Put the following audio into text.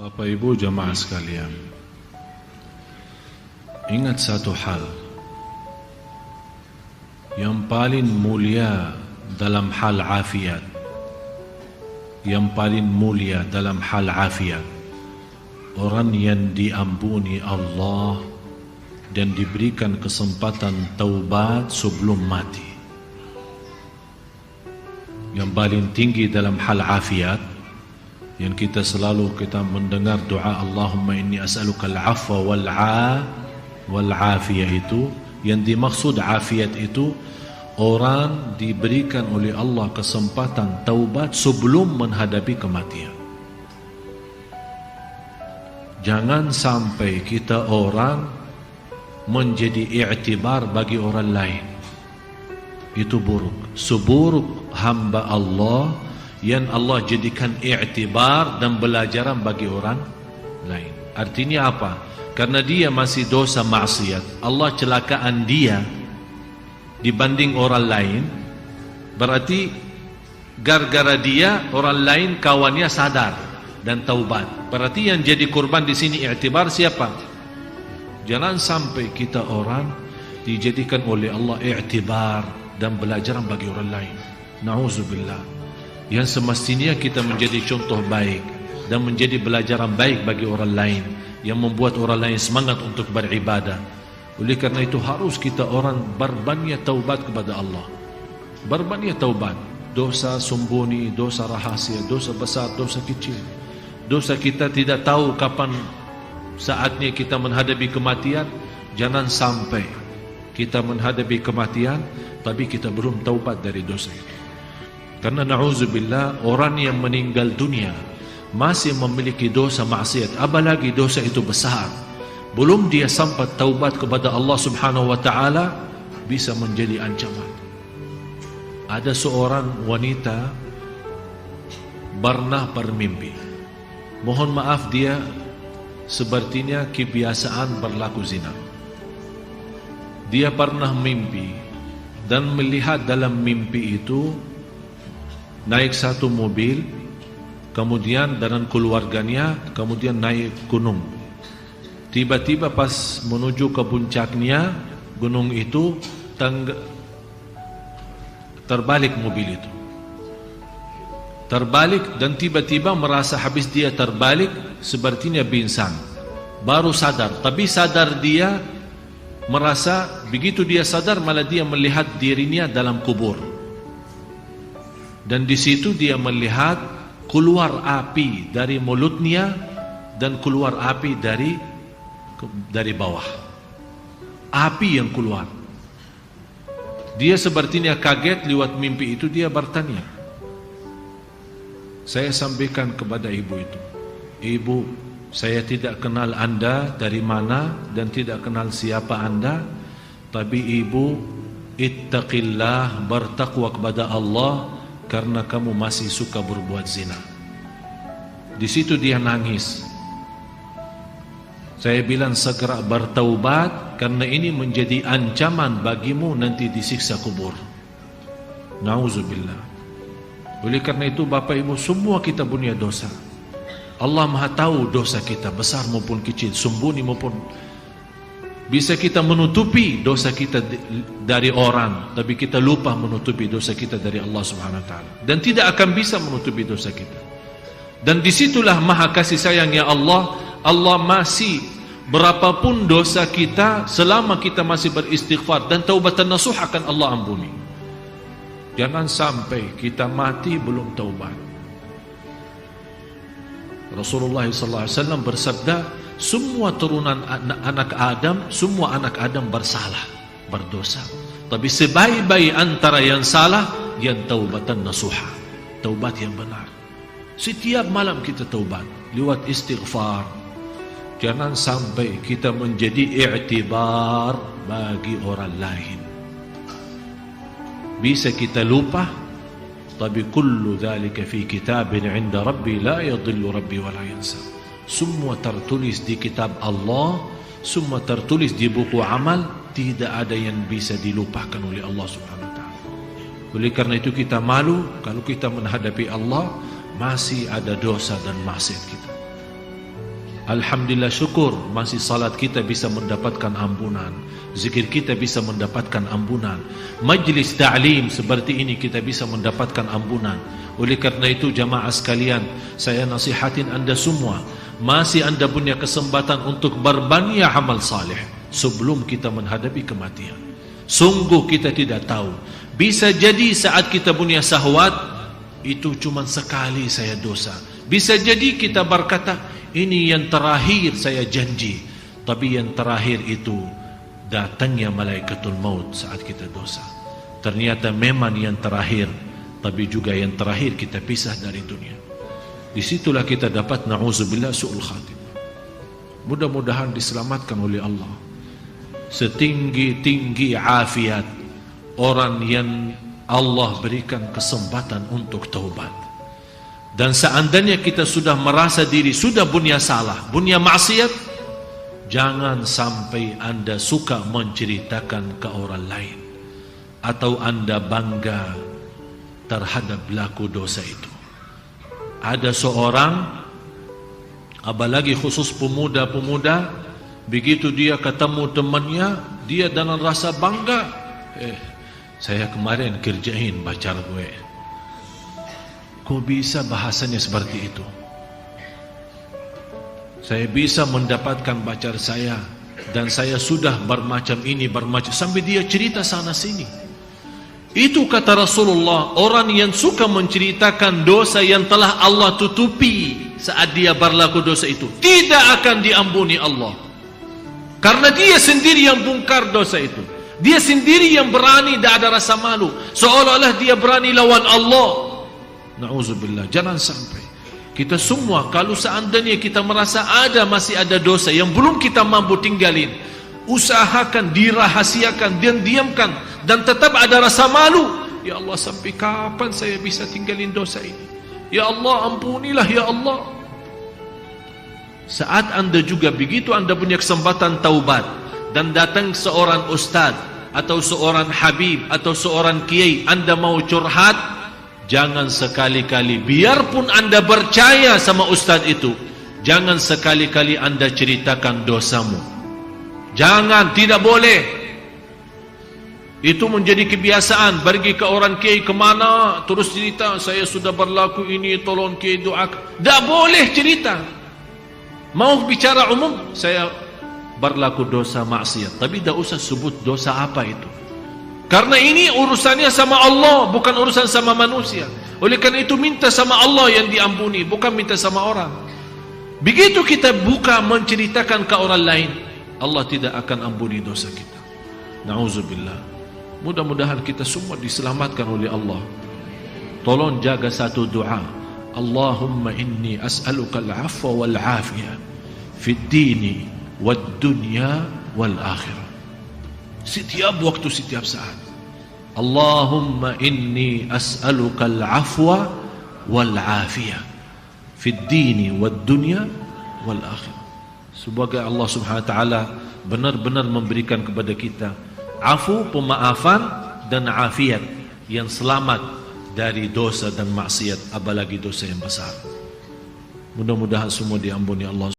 Bapak Ibu jamaah sekalian, ingat satu hal, yang paling mulia dalam hal afiat, yang paling mulia dalam hal afiat, orang yang diampuni Allah dan diberikan kesempatan taubat sebelum mati. Yang paling tinggi dalam hal afiat, yang kita selalu mendengar doa Allahumma inni as'aluka al-'afwa wal-'afiyah, itu yang dimaksud afiat itu orang diberikan oleh Allah kesempatan taubat sebelum menghadapi kematian. Jangan sampai kita orang menjadi i'tibar bagi orang lain. Itu buruk. Seburuk hamba Allah yang Allah jadikan i'tibar dan belajaran bagi orang lain. Artinya apa? Karena dia masih dosa maksiat, Allah celakaan dia dibanding orang lain. Berarti gara-gara dia orang lain kawannya sadar dan taubat. Berarti yang jadi korban di sini i'tibar siapa? Jangan sampai kita orang dijadikan oleh Allah i'tibar dan belajaran bagi orang lain. Na'udzubillah. Yang semestinya kita menjadi contoh baik dan menjadi belajaran baik bagi orang lain, yang membuat orang lain semangat untuk beribadah. Oleh karena itu harus kita orang berbanyak taubat kepada Allah. Berbanyak taubat. Dosa sembunyi, dosa rahasia, dosa besar, dosa kecil. Dosa kita tidak tahu kapan saatnya kita menghadapi kematian. Jangan sampai kita menghadapi kematian tapi kita belum taubat dari dosa itu. Karena na'udzubillah, orang yang meninggal dunia masih memiliki dosa maksiat, apalagi dosa itu besar, belum dia sampai taubat kepada Allah subhanahu wa ta'ala, bisa menjadi ancaman. Ada seorang wanita pernah bermimpi. Mohon maaf, dia sepertinya kebiasaan berlaku zina. Dia pernah mimpi dan melihat dalam mimpi itu naik satu mobil, kemudian dengan keluarganya, kemudian naik gunung. Tiba-tiba pas menuju ke puncaknya gunung itu, terbalik mobil itu. Terbalik dan tiba-tiba merasa habis dia terbalik, sepertinya pingsan. Baru sadar, tapi sadar dia merasa, begitu dia sadar malah dia melihat dirinya dalam kubur. Dan di situ dia melihat keluar api dari mulutnya dan keluar api dari bawah. Api yang keluar. Dia sepertinya kaget lewat mimpi itu. Dia bertanya. Saya sampaikan kepada ibu itu, Ibu, saya tidak kenal anda dari mana dan tidak kenal siapa anda, tapi ibu ittaqillah, bertakwa kepada Allah, karena kamu masih suka berbuat zina. Di situ dia nangis. Saya bilang segera bertaubat, karena ini menjadi ancaman bagimu nanti disiksa kubur. Nauzubillah. Oleh karena itu Bapak Ibu, semua kita punya dosa. Allah Maha tahu dosa kita, besar maupun kecil, sembunyi maupun. Bisa kita menutupi dosa kita dari orang, tapi kita lupa menutupi dosa kita dari Allah Subhanahu wa ta'ala. Dan tidak akan bisa menutupi dosa kita. Dan disitulah maha kasih sayangnya Allah. Allah masih, berapapun dosa kita, selama kita masih beristighfar dan taubatan nasuh, akan Allah ampuni. Jangan sampai kita mati belum taubat. Rasulullah SAW bersabda, semua turunan anak Adam, semua anak Adam bersalah, berdosa. Tapi sebaik-baik antara yang salah, yang taubatan nasuha, taubat yang benar. Setiap malam kita taubat lewat istighfar. Jangan sampai kita menjadi i'tibar bagi orang lain. Bisa kita lupa, tapi kullu dzalika fi kitabin 'inda rabbi la yadhillu rabbi wa la yansa. Semua tertulis di kitab Allah, semua tertulis di buku amal, tidak ada yang bisa dilupakan oleh Allah Subhanahu wa ta'ala. Oleh karena itu kita malu kalau kita menghadapi Allah masih ada dosa dan maksiat kita. Alhamdulillah, syukur masih salat kita bisa mendapatkan ampunan, zikir kita bisa mendapatkan ampunan, majlis ta'lim seperti ini kita bisa mendapatkan ampunan. Oleh karena itu jamaah sekalian, saya nasihatin anda semua, masih anda punya kesempatan untuk berbanyak amal saleh sebelum kita menghadapi kematian. Sungguh kita tidak tahu, bisa jadi saat kita punya syahwat itu cuma sekali saya dosa, bisa jadi kita berkata ini yang terakhir saya janji, tapi yang terakhir itu datangnya malaikatul maut saat kita dosa. Ternyata memang yang terakhir, tapi juga yang terakhir kita pisah dari dunia. Disitulah kita dapat na'udzubillah su'ul khatimah. Mudah-mudahan diselamatkan oleh Allah. Setinggi-tinggi afiat orang yang Allah berikan kesempatan untuk taubat. Dan seandainya kita sudah merasa diri sudah punya salah, punya maksiat, jangan sampai anda suka menceritakan ke orang lain atau anda bangga terhadap pelaku dosa itu. Ada seorang, apalagi khusus pemuda-pemuda, begitu dia ketemu temannya, dia dengan rasa bangga, saya kemarin kerjain pacar gue. Kok bisa bahasanya seperti itu? Saya bisa mendapatkan pacar saya, dan saya sudah bermacam ini, bermacam, sampai dia cerita sana sini. Itu kata Rasulullah, orang yang suka menceritakan dosa yang telah Allah tutupi saat dia berlaku dosa itu, tidak akan diampuni Allah. Karena dia sendiri yang bongkar dosa itu. Dia sendiri yang berani, tidak ada rasa malu, seolah-olah dia berani lawan Allah. Na'udzubillah, jangan sampai kita semua, kalau seandainya kita merasa masih ada dosa yang belum kita mampu tinggalin, usahakan dirahasiakan dan diamkan, dan tetap ada rasa malu. Ya Allah, sampai kapan saya bisa tinggalin dosa ini? Ya Allah, ampunilah ya Allah. Saat anda juga begitu, anda punya kesempatan taubat dan datang seorang ustaz atau seorang habib atau seorang kiai, anda mau curhat, jangan sekali-kali, biarpun anda percaya sama ustaz itu, jangan sekali-kali anda ceritakan dosamu. Jangan, tidak boleh. Itu menjadi kebiasaan, pergi ke orang kiai kemana terus cerita, saya sudah berlaku ini, tolong kiai doakan. Tak boleh cerita. Mau bicara umum, saya berlaku dosa maksiat, tapi tak usah sebut dosa apa itu. Karena ini urusannya sama Allah, bukan urusan sama manusia. Oleh karena itu minta sama Allah yang diampuni, bukan minta sama orang. Begitu kita buka menceritakan ke orang lain, Allah tidak akan ampuni dosa kita. Na'udzubillah. Mudah-mudahan kita semua diselamatkan oleh Allah. Tolong jaga satu doa. Allahumma inni as'aluka al-afwa wal-afiyah fid dini wad dunya wal akhirah. Setiap waktu, setiap saat. Allahumma inni as'aluka al-afwa wal-afiyah fid dini wad dunya wal akhirah. Semoga Allah Subhanahu wa taala benar-benar memberikan kepada kita afu, pemaafan dan afiat, yang selamat dari dosa dan maksiat, apalagi dosa yang besar. Mudah-mudahan semua diampuni Allah.